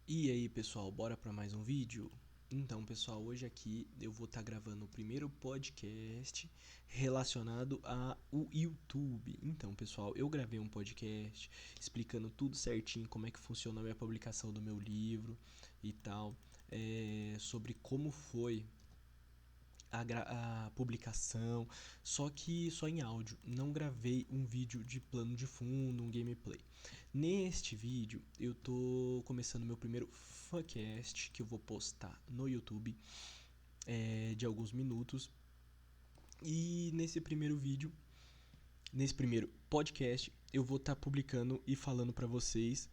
E aí pessoal, bora para mais um vídeo? Então pessoal, hoje aqui eu vou estar gravando o primeiro podcast relacionado ao YouTube. Então pessoal, eu gravei um podcast explicando tudo certinho como é que funciona a minha publicação do meu livro e tal, sobre como foi a publicação, só que só em áudio. Não gravei um vídeo de plano de fundo, um gameplay. Neste vídeo eu tô começando meu primeiro funcast que eu vou postar no YouTube, de alguns minutos. E nesse primeiro podcast, eu vou estar publicando e falando para vocês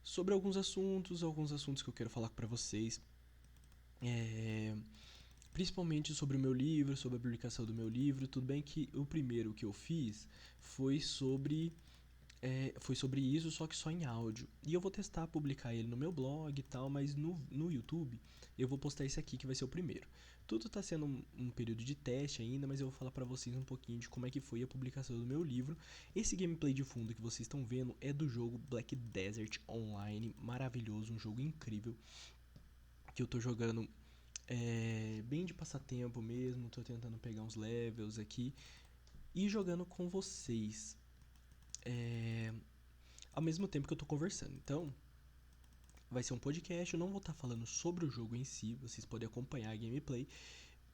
sobre alguns assuntos que eu quero falar para vocês. É, Principalmente sobre o meu livro, sobre a publicação do meu livro. Tudo bem que o primeiro que eu fiz foi sobre isso, só que só em áudio. E eu vou testar publicar ele no meu blog e tal, mas no YouTube eu vou postar esse aqui que vai ser o primeiro. Tudo está sendo um período de teste ainda, mas eu vou falar para vocês um pouquinho de como é que foi a publicação do meu livro. Esse gameplay de fundo que vocês estão vendo é do jogo Black Desert Online, maravilhoso, um jogo incrível que eu tô jogando bem de passatempo mesmo, tô tentando pegar uns levels aqui e jogando com vocês, ao mesmo tempo que eu tô conversando. Então, vai ser um podcast, eu não vou estar falando sobre o jogo em si, vocês podem acompanhar a gameplay,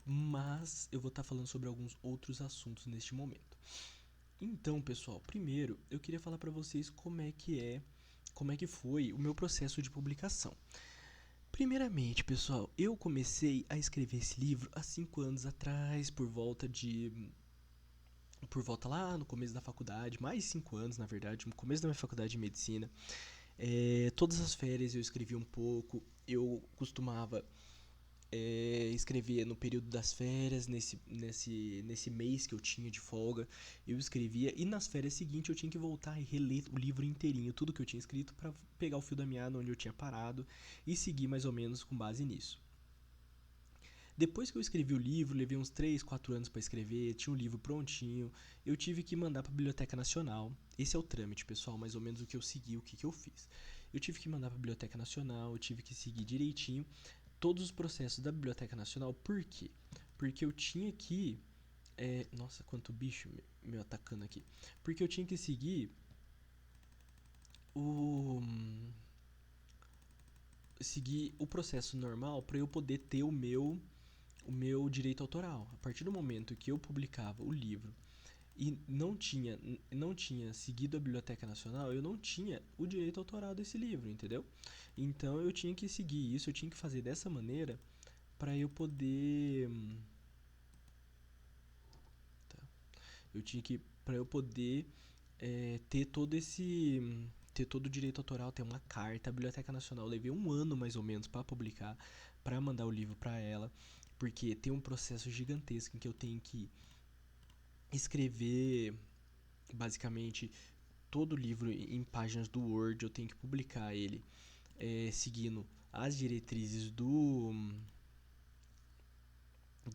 mas eu vou estar falando sobre alguns outros assuntos neste momento. Então, pessoal, primeiro eu queria falar para vocês como é que foi o meu processo de publicação. Primeiramente, pessoal, eu comecei a escrever esse livro há 5 anos atrás, por volta lá no começo da faculdade, mais de 5 anos na verdade, no começo da minha faculdade de medicina. Todas as férias eu escrevia um pouco, eu costumava escrever no período das férias, nesse mês que eu tinha de folga, eu escrevia, e nas férias seguintes eu tinha que voltar e reler o livro inteirinho, tudo que eu tinha escrito, para pegar o fio da meada onde eu tinha parado e seguir mais ou menos com base nisso. Depois que eu escrevi o livro, levei uns 3, 4 anos para escrever, tinha um livro prontinho, eu tive que mandar para a Biblioteca Nacional. Esse é o trâmite, pessoal, mais ou menos o que eu segui, o que eu fiz. Eu tive que mandar para a Biblioteca Nacional, eu tive que seguir direitinho todos os processos da Biblioteca Nacional. Por quê? Porque eu tinha que... nossa, quanto bicho me atacando aqui. Porque eu tinha que o seguir o processo normal para eu poder ter o meu direito autoral. A partir do momento que eu publicava o livro e não tinha seguido a Biblioteca Nacional, eu não tinha o direito autoral desse livro, entendeu? Então eu tinha que seguir isso, eu tinha que fazer dessa maneira para eu poder, tá? Eu tinha que para eu poder ter todo o direito autoral, ter uma carta. A Biblioteca Nacional, eu levei um ano mais ou menos para publicar, para mandar o livro para ela, porque tem um processo gigantesco em que eu tenho que escrever basicamente todo o livro em páginas do Word. Eu tenho que publicar ele seguindo as diretrizes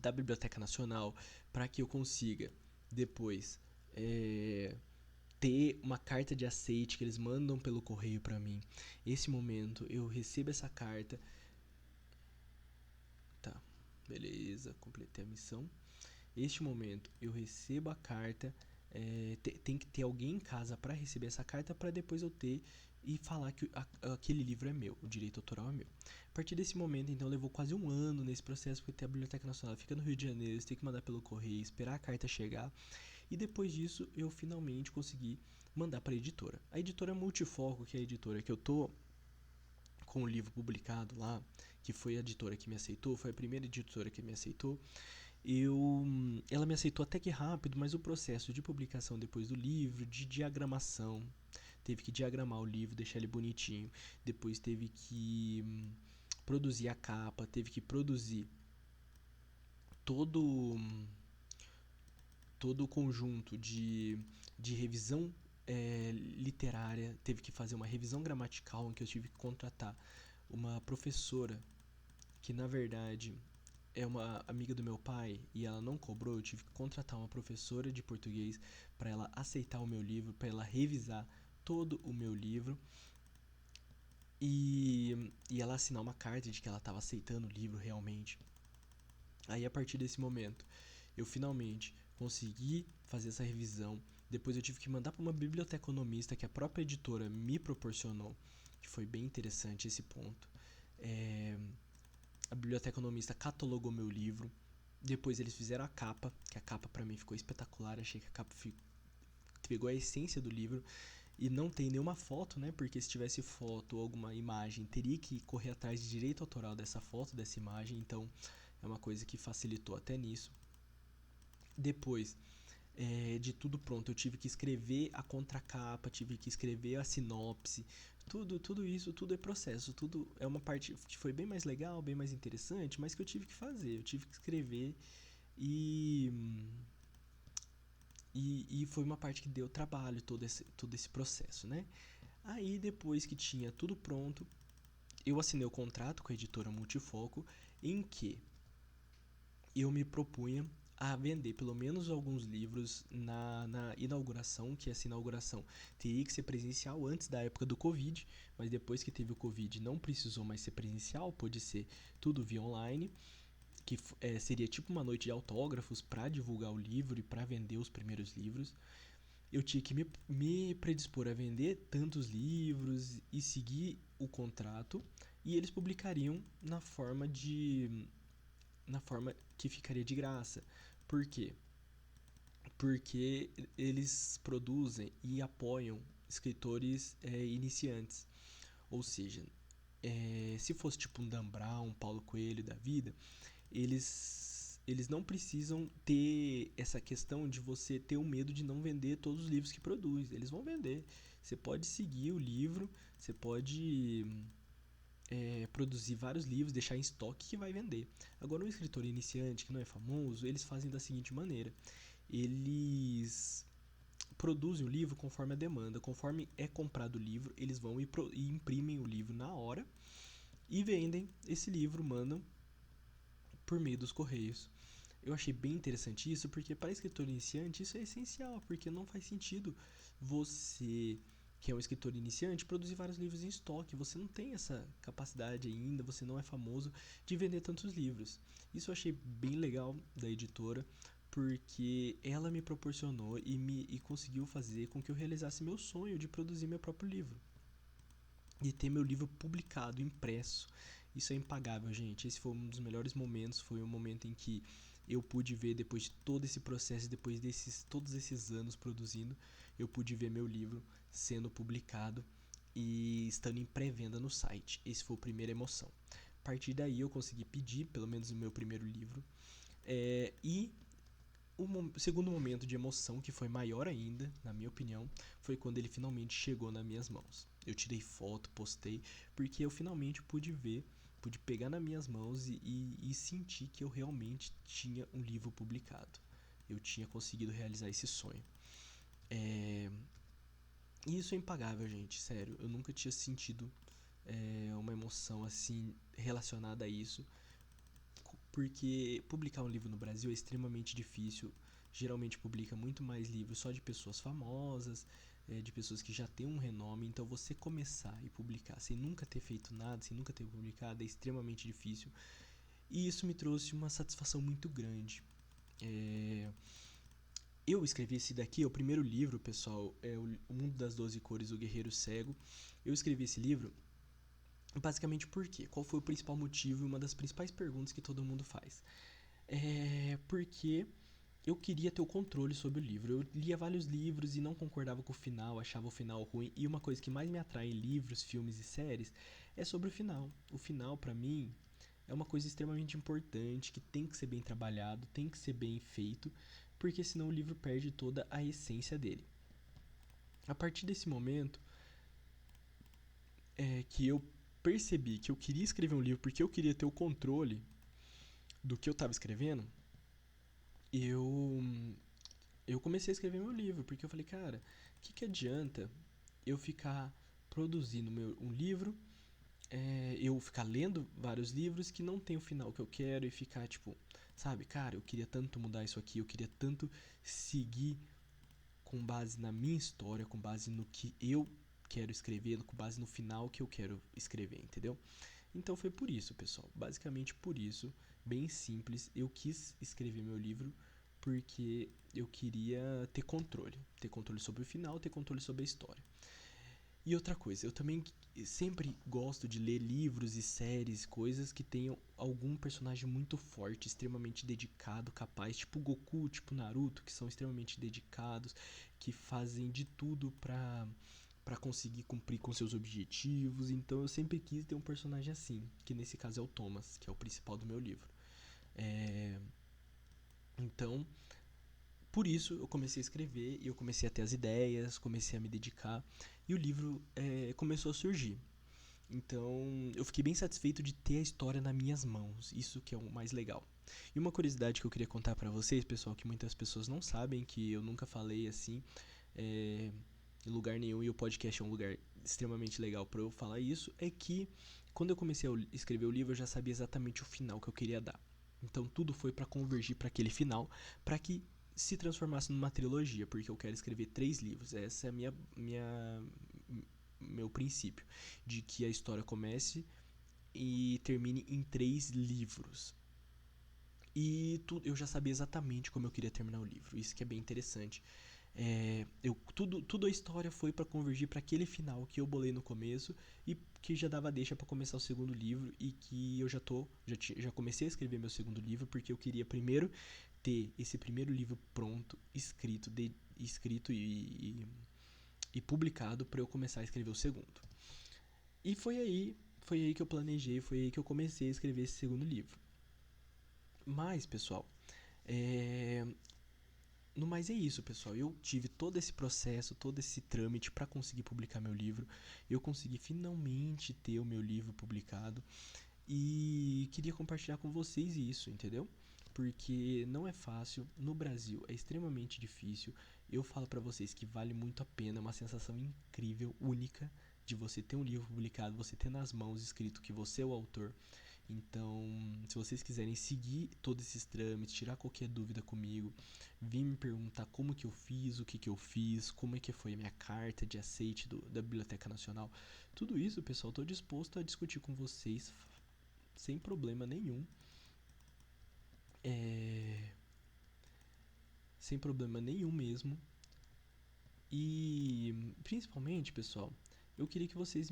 da Biblioteca Nacional, para que eu consiga depois ter uma carta de aceite que eles mandam pelo correio para mim. Esse momento eu recebo essa carta, tá? Beleza, completei a missão. Este momento eu recebo a carta, tem que ter alguém em casa para receber essa carta, para depois eu ter e falar que aquele livro é meu, o direito autoral é meu. A partir desse momento, então, levou quase um ano nesse processo, porque a Biblioteca Nacional fica no Rio de Janeiro, você tem que mandar pelo correio, esperar a carta chegar, e depois disso eu finalmente consegui mandar para a editora. A editora Multifoco, que é a editora que eu tô com o livro publicado lá, que foi a editora que me aceitou, foi a primeira editora que me aceitou. Ela me aceitou até que rápido, mas o processo de publicação depois do livro, de diagramação, teve que diagramar o livro, deixar ele bonitinho, depois teve que produzir a capa, teve que produzir todo todo o conjunto de revisão literária, teve que fazer uma revisão gramatical, em que eu tive que contratar uma professora que na verdade é uma amiga do meu pai e ela não cobrou. Eu tive que contratar uma professora de português para ela aceitar o meu livro, para ela revisar todo o meu livro. e ela assinar uma carta de que ela estava aceitando o livro realmente. Aí a partir desse momento, eu finalmente consegui fazer essa revisão. Depois eu tive que mandar para uma biblioteconomista que a própria editora me proporcionou, que foi bem interessante esse ponto. É, a biblioteconomista catalogou meu livro. Depois eles fizeram a capa, que a capa para mim ficou espetacular. Achei que a capa pegou a essência do livro. E não tem nenhuma foto, né? Porque se tivesse foto ou alguma imagem, teria que correr atrás de direito autoral dessa foto, dessa imagem. Então é uma coisa que facilitou até nisso. Depois de tudo pronto, eu tive que escrever a contracapa, tive que escrever a sinopse. Tudo isso, tudo é processo. Tudo é uma parte que foi bem mais legal, bem mais interessante, mas que eu tive que fazer. Eu tive que escrever e e foi uma parte que deu trabalho, todo esse processo, né? Aí, depois que tinha tudo pronto, eu assinei o contrato com a editora Multifoco, em que eu me propunha a vender pelo menos alguns livros na inauguração, que essa inauguração teria que ser presencial antes da época do Covid, mas depois que teve o Covid não precisou mais ser presencial, pôde ser tudo via online, que seria tipo uma noite de autógrafos para divulgar o livro e para vender os primeiros livros. Eu tinha que me predispor a vender tantos livros e seguir o contrato, e eles publicariam na forma que ficaria de graça. Por quê? Porque eles produzem e apoiam escritores iniciantes. Ou seja, se fosse tipo um Dan Brown, um Paulo Coelho da vida, eles não precisam ter essa questão de você ter o medo de não vender todos os livros que produz. Eles vão vender. Você pode seguir o livro, você pode produzir vários livros, deixar em estoque que vai vender. Agora, um escritor iniciante que não é famoso, eles fazem da seguinte maneira: eles produzem o livro conforme a demanda, conforme é comprado o livro, eles vão e imprimem o livro na hora e vendem esse livro, mandam por meio dos correios. Eu achei bem interessante isso, porque para escritor iniciante isso é essencial, porque não faz sentido você, que é um escritor iniciante, produzir vários livros em estoque. Você não tem essa capacidade ainda, você não é famoso de vender tantos livros. Isso eu achei bem legal da editora, porque ela me proporcionou e conseguiu fazer com que eu realizasse meu sonho de produzir meu próprio livro e ter meu livro publicado, impresso. Isso é impagável, gente. Esse foi um dos melhores momentos. Foi um momento em que eu pude ver, depois de todo esse processo, depois desses todos esses anos produzindo, eu pude ver meu livro sendo publicado e estando em pré-venda no site. Esse foi a primeira emoção. A partir daí eu consegui pedir, pelo menos o meu primeiro livro. E o segundo momento de emoção, que foi maior ainda, na minha opinião, foi quando ele finalmente chegou nas minhas mãos. Eu tirei foto, postei, porque eu finalmente pude ver, pude pegar nas minhas mãos e sentir que eu realmente tinha um livro publicado. Eu tinha conseguido realizar esse sonho. E isso é impagável, gente, sério. Eu nunca tinha sentido uma emoção assim relacionada a isso, porque publicar um livro no Brasil é extremamente difícil. Geralmente publica muito mais livros só de pessoas famosas, de pessoas que já têm um renome. Então você começar e publicar sem nunca ter feito nada, sem nunca ter publicado, é extremamente difícil. E isso me trouxe uma satisfação muito grande. Eu escrevi esse daqui, é o primeiro livro, pessoal, é O Mundo das Doze Cores, O Guerreiro Cego. Eu escrevi esse livro basicamente por quê? Qual foi o principal motivo e uma das principais perguntas que todo mundo faz? Porque eu queria ter o controle sobre o livro. Eu lia vários livros e não concordava com o final, achava o final ruim. E uma coisa que mais me atrai em livros, filmes e séries é sobre o final. O final, pra mim, é uma coisa extremamente importante, que tem que ser bem trabalhado, tem que ser bem feito, porque senão o livro perde toda a essência dele. A partir desse momento que eu percebi que eu queria escrever um livro porque eu queria ter o controle do que eu estava escrevendo, eu eu comecei a escrever meu livro, porque eu falei, cara, o que adianta eu ficar produzindo um livro, eu ficar lendo vários livros que não tem o final que eu quero e ficar tipo, sabe, cara, eu queria tanto mudar isso aqui, eu queria tanto seguir com base na minha história, com base no que eu quero escrever, com base no final que eu quero escrever, entendeu? Então foi por isso, pessoal. Basicamente por isso, bem simples, eu quis escrever meu livro porque eu queria ter controle sobre o final, ter controle sobre a história. E outra coisa, eu também sempre gosto de ler livros e séries, coisas que tenham algum personagem muito forte, extremamente dedicado, capaz, tipo Goku, tipo Naruto, que são extremamente dedicados, que fazem de tudo pra conseguir cumprir com seus objetivos. Então eu sempre quis ter um personagem assim, que nesse caso é o Thomas, que é o principal do meu livro. É... Então, por isso eu comecei a escrever e eu comecei a ter as ideias, comecei a me dedicar e o livro começou a surgir. Então eu fiquei bem satisfeito de ter a história nas minhas mãos, isso que é o mais legal. E uma curiosidade que eu queria contar pra vocês, pessoal, que muitas pessoas não sabem, que eu nunca falei assim em lugar nenhum, e o podcast é um lugar extremamente legal pra eu falar isso, é que quando eu comecei a escrever o livro eu já sabia exatamente o final que eu queria dar. Então tudo foi pra convergir pra aquele final, pra que se transformasse numa trilogia, porque eu quero escrever 3 livros. Essa é a meu princípio, de que a história comece e termine em 3 livros. E eu já sabia exatamente como eu queria terminar o livro. Isso que é bem interessante. Tudo a história foi para convergir para aquele final que eu bolei no começo e que já dava deixa para começar o segundo livro, e que eu já comecei a escrever meu segundo livro porque eu queria primeiro ter esse primeiro livro pronto, escrito e publicado para eu começar a escrever o segundo. E foi aí que eu planejei, foi aí que eu comecei a escrever esse segundo livro. Mas, pessoal, é... no mais é isso, pessoal. Eu tive todo esse processo, todo esse trâmite para conseguir publicar meu livro. Eu consegui finalmente ter o meu livro publicado e queria compartilhar com vocês isso, entendeu? Porque não é fácil, no Brasil é extremamente difícil. Eu falo pra vocês que vale muito a pena, é uma sensação incrível, única, de você ter um livro publicado, você ter nas mãos escrito que você é o autor. Então, se vocês quiserem seguir todos esses trâmites, tirar qualquer dúvida comigo, vir me perguntar como que eu fiz, o que que eu fiz, como é que foi a minha carta de aceite da Biblioteca Nacional, tudo isso, pessoal, estou disposto a discutir com vocês sem problema nenhum. É... Sem problema nenhum mesmo. E principalmente, pessoal, eu queria que vocês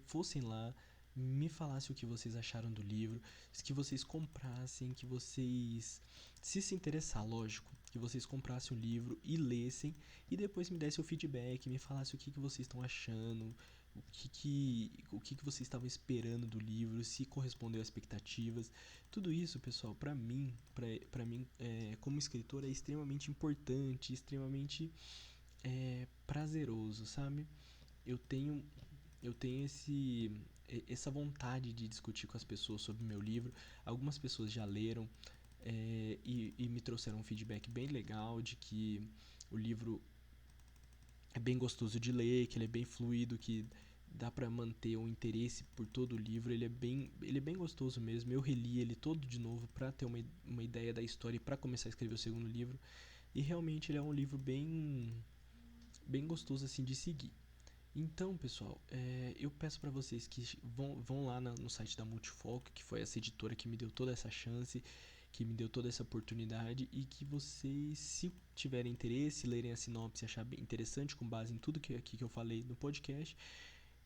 fossem lá, me falassem o que vocês acharam do livro, que vocês comprassem, que vocês, se interessar, lógico, que vocês comprassem o livro e lessem e depois me dessem o feedback, me falassem o que vocês estão achando, o que vocês estavam esperando do livro, se correspondeu às expectativas. Tudo isso, pessoal, pra mim como escritor é extremamente importante, extremamente prazeroso, sabe? Eu tenho eu tenho essa vontade de discutir com as pessoas sobre o meu livro. Algumas pessoas já leram e me trouxeram um feedback bem legal de que o livro é bem gostoso de ler, que ele é bem fluido, que dá pra manter um interesse por todo o livro. Ele é bem gostoso mesmo. Eu reli ele todo de novo pra ter uma ideia da história e pra começar a escrever o segundo livro. E realmente ele é um livro bem gostoso assim de seguir. Então, pessoal, eu peço para vocês que vão lá no site da Multifoco, que foi essa editora que me deu toda essa chance, que me deu toda essa oportunidade, e que vocês, se tiverem interesse, lerem a sinopse e achar bem interessante, com base em tudo que eu falei no podcast,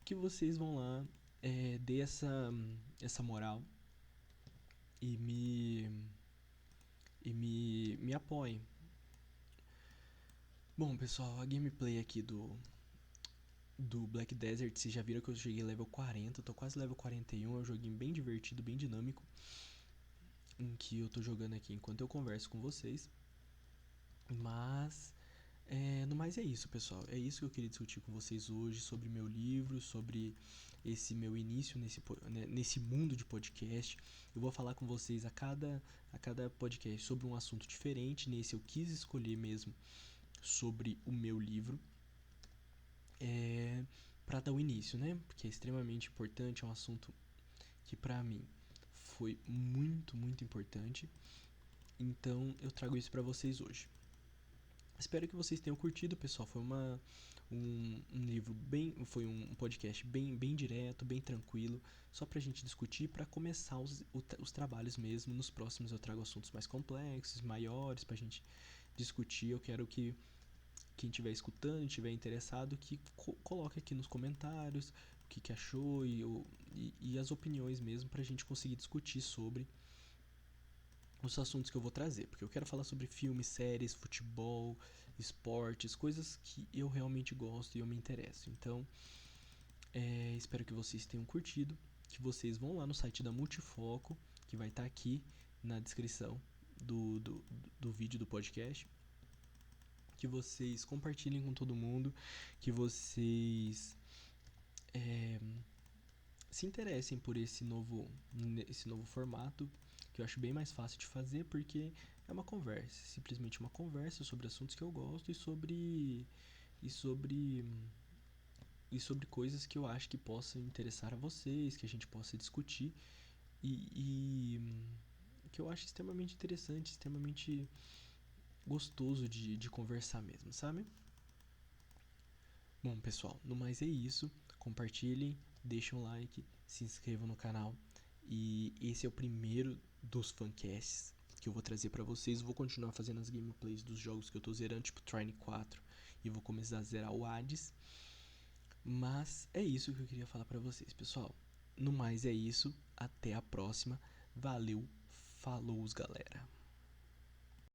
que vocês vão lá, dê essa moral e me apoiem. Bom, pessoal, a gameplay aqui do Black Desert, vocês já viram que eu cheguei level 40, tô quase level 41, é um joguinho bem divertido, bem dinâmico, em que eu tô jogando aqui enquanto eu converso com vocês. Mas, no mais é isso, pessoal, é isso que eu queria discutir com vocês hoje, sobre meu livro, sobre esse meu início nesse mundo de podcast. Eu vou falar com vocês a cada podcast sobre um assunto diferente. Nesse eu quis escolher mesmo sobre o meu livro, para dar o início, né? Porque é extremamente importante, é um assunto que pra mim foi muito, muito importante. Então eu trago isso pra vocês hoje. Espero que vocês tenham curtido, pessoal. Foi Foi um podcast bem direto, bem tranquilo, só pra gente discutir, pra começar os trabalhos mesmo. Nos próximos eu trago assuntos mais complexos, maiores, pra gente discutir. Eu quero que quem estiver escutando, estiver interessado, que coloque aqui nos comentários o que achou e as opiniões mesmo, pra gente conseguir discutir sobre os assuntos que eu vou trazer, porque eu quero falar sobre filmes, séries, futebol, esportes, coisas que eu realmente gosto e eu me interesso. Então, espero que vocês tenham curtido, que vocês vão lá no site da Multifoco, que vai estar aqui na descrição do vídeo do podcast, que vocês compartilhem com todo mundo, que vocês se interessem por esse novo formato, que eu acho bem mais fácil de fazer, porque é uma conversa, simplesmente uma conversa sobre assuntos que eu gosto e sobre e sobre coisas que eu acho que possam interessar a vocês, que a gente possa discutir e que eu acho extremamente interessante, extremamente gostoso de conversar mesmo, sabe? Bom, pessoal, no mais é isso. Compartilhem, deixem um like, se inscrevam no canal. E esse é o primeiro dos fancasts que eu vou trazer pra vocês. Eu vou continuar fazendo as gameplays dos jogos que eu tô zerando, tipo Trine 4, e vou começar a zerar o Hades. Mas é isso que eu queria falar pra vocês, pessoal. No mais é isso. Até a próxima. Valeu, falou, galera.